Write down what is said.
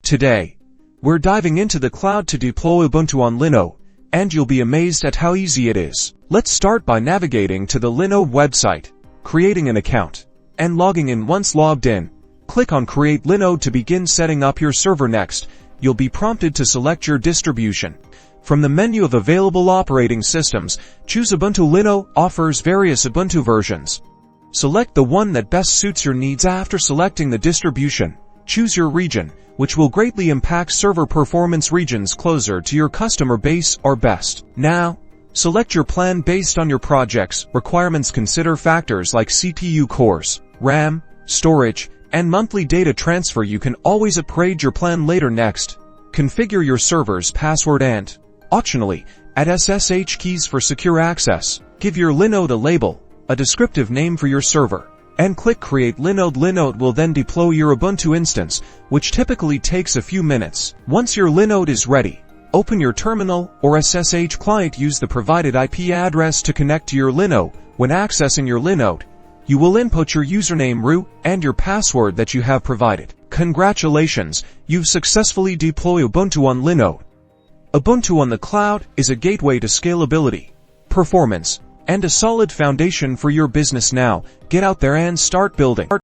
Today, we're diving into the cloud to deploy Ubuntu on Linode, and you'll be amazed at how easy it is. Let's start by navigating to the Linode website, creating an account, and logging in. Once logged in, click on Create Linode to begin setting up your server. Next, you'll be prompted to select your distribution. From the menu of available operating systems, choose Ubuntu. Linode offers various Ubuntu versions. Select the one that best suits your needs. After selecting the distribution, choose your region, which will greatly impact server performance. Regions closer to your customer base are best. Now, select your plan based on your project's requirements. Consider factors like CPU cores, RAM, storage, and monthly data transfer. You can always upgrade your plan later. Next, configure your server's password and, optionally, add SSH keys for secure access. Give your Linode a label, a descriptive name for your server, and click Create Linode. Linode will then deploy your Ubuntu instance, which typically takes a few minutes. Once your Linode is ready, open your terminal or SSH client. Use the provided IP address to connect to your Linode. When accessing your Linode, you will input your username, root, and your password that you have provided. Congratulations, you've successfully deployed Ubuntu on Linode. Ubuntu on the cloud is a gateway to scalability, performance, and a solid foundation for your business. Now, get out there and start building.